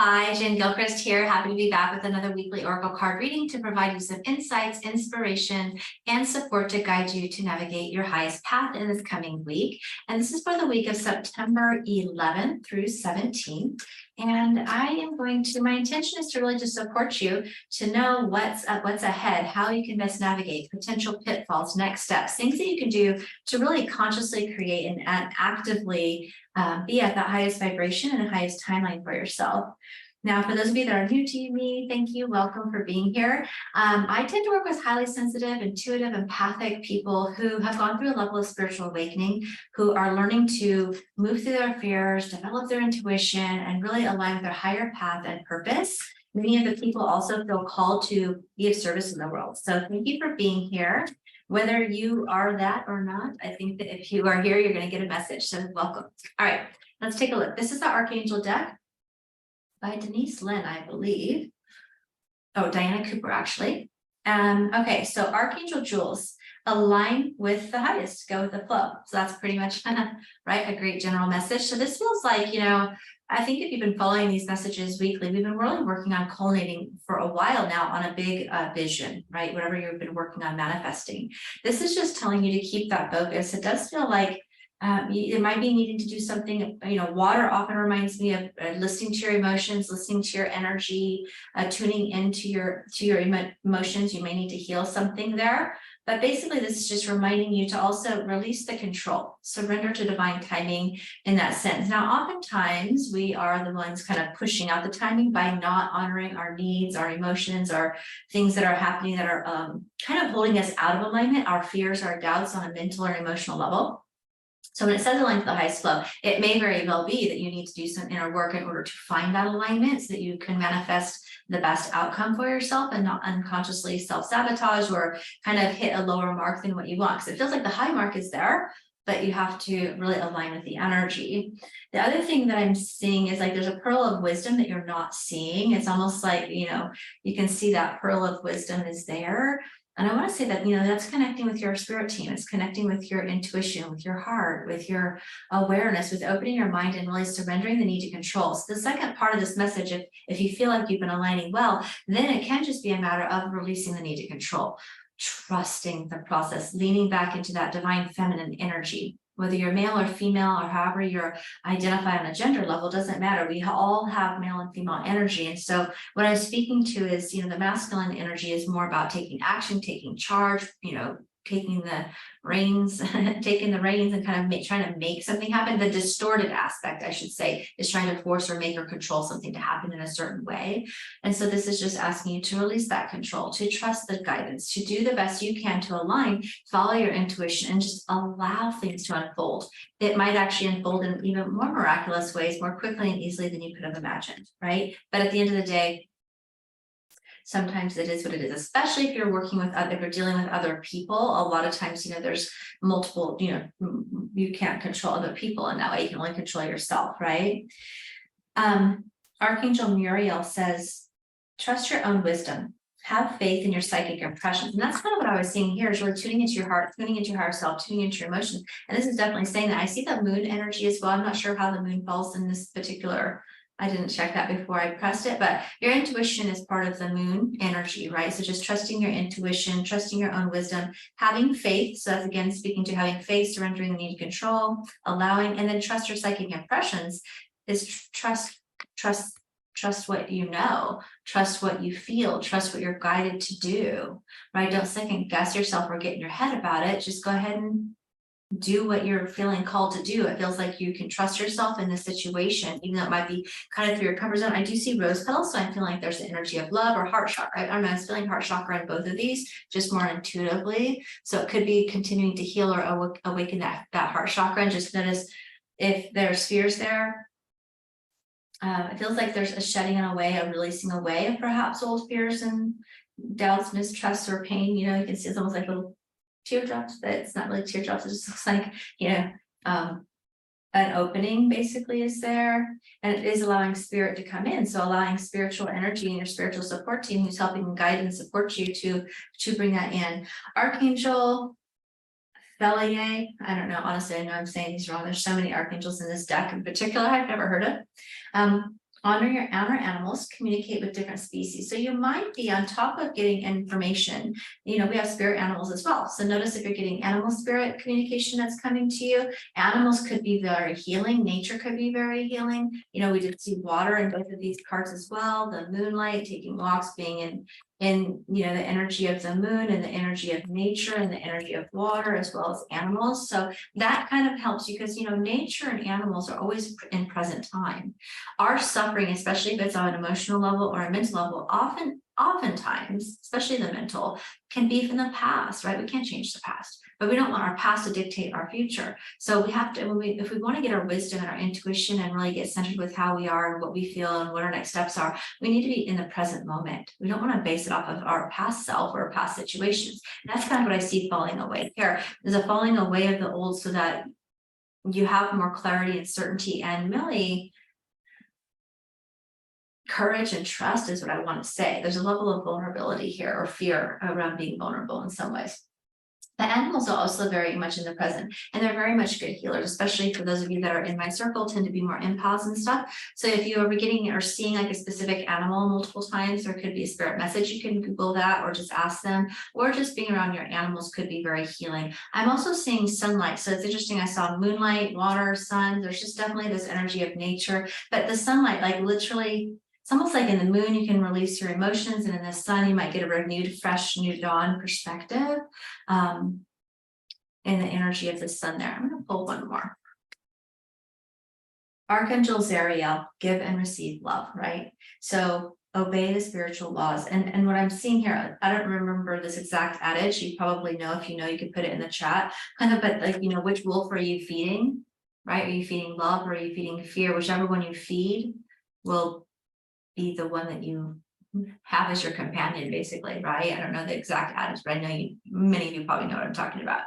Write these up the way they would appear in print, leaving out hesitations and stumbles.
Hi, Jen Gilchrist here. Happy to be back with another weekly Oracle card reading to provide you some insights, inspiration, and support to guide you to navigate your highest path in this coming week. And this is for the week of September 11th through 17th. And my intention is to really just support you to know what's ahead, how you can best navigate potential pitfalls, next steps, things that you can do to really consciously create and actively be at that highest vibration and the highest timeline for yourself. Now, for those of you that are new to me, thank you. Welcome for being here. I tend to work with highly sensitive, intuitive, empathic people who have gone through a level of spiritual awakening, who are learning to move through their fears, develop their intuition, and really align with their higher path and purpose. Many of the people also feel called to be of service in the world. So thank you for being here. Whether you are that or not, I think that if you are here, you're going to get a message. So welcome. All right, let's take a look. This is the Archangel deck by Denise Lynn, I believe. Oh, Diana Cooper, actually. Okay, so Archangel Jewels, align with the highest, go with the flow. So that's pretty much, right, a great general message. So this feels like, I think if you've been following these messages weekly, we've been really working on culminating for a while now on a big vision, right? Whatever you've been working on manifesting. This is just telling you to keep that focus. It does feel like it might be needing to do something. Water often reminds me of listening to your emotions, listening to your energy, tuning into your emotions. You may need to heal something there. But basically, this is just reminding you to also release the control, surrender to divine timing in that sense. Now, oftentimes we are the ones kind of pushing out the timing by not honoring our needs, our emotions, or things that are happening that are kind of holding us out of alignment, our fears, our doubts on a mental or emotional level. So when it says align to the highest flow, it may very well be that you need to do some inner work in order to find that alignment so that you can manifest the best outcome for yourself and not unconsciously self-sabotage or kind of hit a lower mark than what you want. Because it feels like the high mark is there, but you have to really align with the energy. The other thing that I'm seeing is like there's a pearl of wisdom that you're not seeing. It's almost like, you can see that pearl of wisdom is there. And I want to say that, that's connecting with your spirit team. It's connecting with your intuition, with your heart, with your awareness, with opening your mind and really surrendering the need to control. So the second part of this message, if you feel like you've been aligning well, then it can just be a matter of releasing the need to control, trusting the process, leaning back into that divine feminine energy. Whether you're male or female or however you're identified on a gender level, doesn't matter. We all have male and female energy. And so what I'm speaking to is, the masculine energy is more about taking action, taking charge, taking the reins, and kind of trying to make something happen. The distorted aspect, I should say, is trying to force or make or control something to happen in a certain way. And so this is just asking you to release that control, to trust the guidance, to do the best you can to align, follow your intuition, and just allow things to unfold. It might actually unfold in even more miraculous ways, more quickly and easily than you could have imagined, right? But at the end of the day, sometimes it is what it is, especially if you're working with if you're dealing with other people. A lot of times, there's multiple, you can't control other people in that way. You can only control yourself, right? Archangel Muriel says, trust your own wisdom, have faith in your psychic impressions. And that's kind of what I was seeing here, is really tuning into your heart, tuning into your higher self, tuning into your emotions. And this is definitely saying that. I see the moon energy as well. I'm not sure how the moon falls in this particular, I didn't check that before I pressed it, but your intuition is part of the moon energy, right? So just trusting your intuition, trusting your own wisdom, having faith. So that's again speaking to having faith, surrendering the need to control, allowing, and then trust your psychic impressions is trust what you know, trust what you feel, trust what you're guided to do, right? Don't second guess yourself or get in your head about it. Just go ahead and do what you're feeling called to do. It feels like you can trust yourself in this situation, even though it might be kind of through your comfort zone. I do see rose petals, so I'm feeling like there's the energy of love or heart chakra. I don't know, I was feeling heart chakra in both of these, just more intuitively. So it could be continuing to heal or awaken that heart chakra, and just notice if there's fears there. It feels like there's a shedding away, a releasing away of perhaps old fears and doubts, mistrusts, or pain. You can see it's almost like little teardrops, but it's not really teardrops. It just looks like, an opening basically is there, and it is allowing spirit to come in. So allowing spiritual energy and your spiritual support team who's helping guide and support you to bring that in. Archangel Felier, I don't know, honestly, I know I'm saying these wrong. There's so many archangels in this deck in particular I've never heard of. Honor animals, communicate with different species. So you might be on top of getting information. We have spirit animals as well. So notice if you're getting animal spirit communication that's coming to you. Animals could be very healing. Nature could be very healing. We did see water in both of these cards as well. The moonlight, taking walks, being in the energy of the moon and the energy of nature and the energy of water, as well as animals. So that kind of helps you because nature and animals are always in present time. Our suffering, especially if it's on an emotional level or a mental level, oftentimes, especially the mental, can be from the past, right? We can't change the past, but we don't want our past to dictate our future. So we have to, if we want to get our wisdom and our intuition and really get centered with how we are and what we feel and what our next steps are, we need to be in the present moment. We don't want to base it off of our past self or past situations. And that's kind of what I see falling away here. There's a falling away of the old so that you have more clarity and certainty and really courage and trust is what I want to say. There's a level of vulnerability here or fear around being vulnerable in some ways. The animals are also very much in the present and they're very much good healers, especially for those of you that are in my circle, tend to be more empaths and stuff. So if you are getting or seeing like a specific animal multiple times, there could be a spirit message. You can Google that or just ask them, or just being around your animals could be very healing. I'm also seeing sunlight. So it's interesting. I saw moonlight, water, sun. There's just definitely this energy of nature, but the sunlight, like literally, it's almost like in the moon, you can release your emotions, and in the sun, you might get a renewed, fresh, new dawn perspective in the energy of the sun there. I'm going to pull one more. Archangel Zariel, give and receive love, right? So obey the spiritual laws. And what I'm seeing here, I don't remember this exact adage. You probably know. If you know, you could put it in the chat. Kind of, but like, which wolf are you feeding, right? Are you feeding love or are you feeding fear? Whichever one you feed will be the one that you have as your companion, basically, right? I don't know the exact adage, but I know many of you probably know what I'm talking about.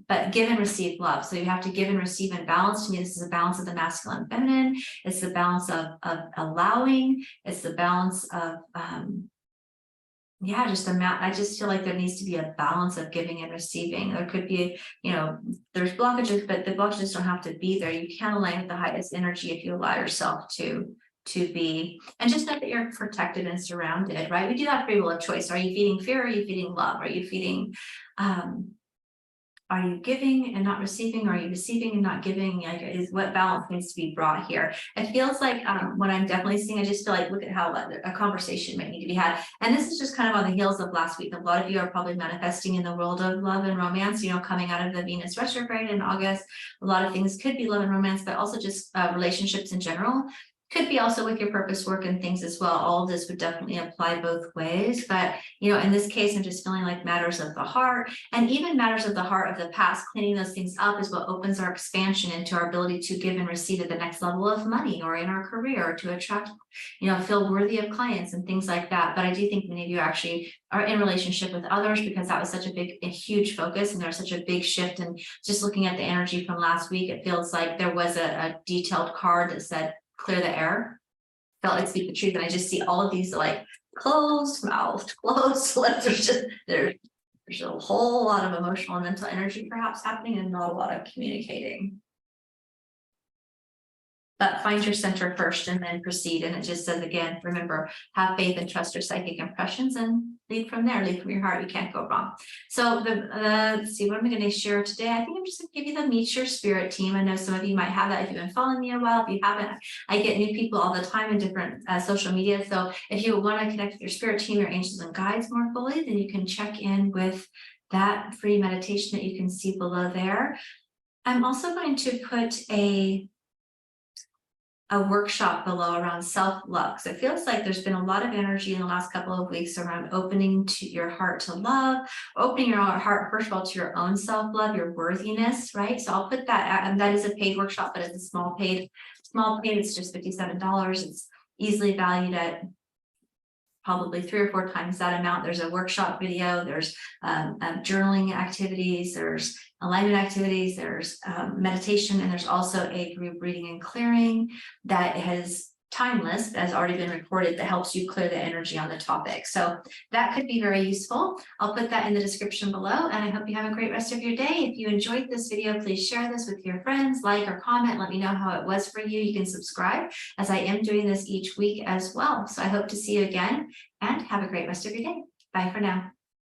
But give and receive love. So you have to give and receive in balance. To me, this is a balance of the masculine and feminine. It's the balance of allowing. It's the balance of I just feel like there needs to be a balance of giving and receiving. There could be, there's blockages, but the blockages don't have to be there. You can align with the highest energy if you allow yourself to be, and just know that you're protected and surrounded, right? We do have free will of choice. Are you feeding fear? Or are you feeding love? Are you feeding, are you giving and not receiving? Or are you receiving and not giving? Like, is what balance needs to be brought here? It feels like what I'm definitely seeing, I just feel like, look at how a conversation might need to be had. And this is just kind of on the heels of last week. A lot of you are probably manifesting in the world of love and romance, coming out of the Venus retrograde in August. A lot of things could be love and romance, but also just relationships in general. Could be also with your purpose work and things as well. All of this would definitely apply both ways. But, in this case, I'm just feeling like matters of the heart and even matters of the heart of the past, cleaning those things up is what opens our expansion into our ability to give and receive at the next level of money or in our career, or to attract, feel worthy of clients and things like that. But I do think many of you actually are in relationship with others, because that was such a huge focus, and there's such a big shift. And just looking at the energy from last week, it feels like there was a detailed card that said, clear the air. Felt like speak the truth. And I just see all of these like closed mouthed, closed lips. There's a whole lot of emotional and mental energy perhaps happening, and not a lot of communicating. But find your center first and then proceed. And it just says, again, remember, have faith and trust your psychic impressions and lead from there, lead from your heart. You can't go wrong. So let's see, what am I going to share today? I think I'm just going to give you the Meet Your Spirit team. I know some of you might have that if you've been following me a while. If you haven't, I get new people all the time in different social media. So if you want to connect with your spirit team, your angels and guides more fully, then you can check in with that free meditation that you can see below there. I'm also going to put a workshop below around self-love. So it feels like there's been a lot of energy in the last couple of weeks around opening to your heart to love, opening your heart, first of all, to your own self-love, your worthiness, right? So I'll put that, and that is a paid workshop, but it's a small paid, it's just $57. It's easily valued at probably 3 or 4 times that amount. There's a workshop video, there's journaling activities, there's alignment activities, there's meditation, and there's also a group reading and clearing that has timeless, but has already been recorded, that helps you clear the energy on the topic. So that could be very useful. I'll put that in the description below, and I hope you have a great rest of your day. If you enjoyed this video, please share this with your friends, like or comment, let me know how it was for you. You can subscribe, as I am doing this each week as well. So I hope to see you again, and have a great rest of your day. Bye for now.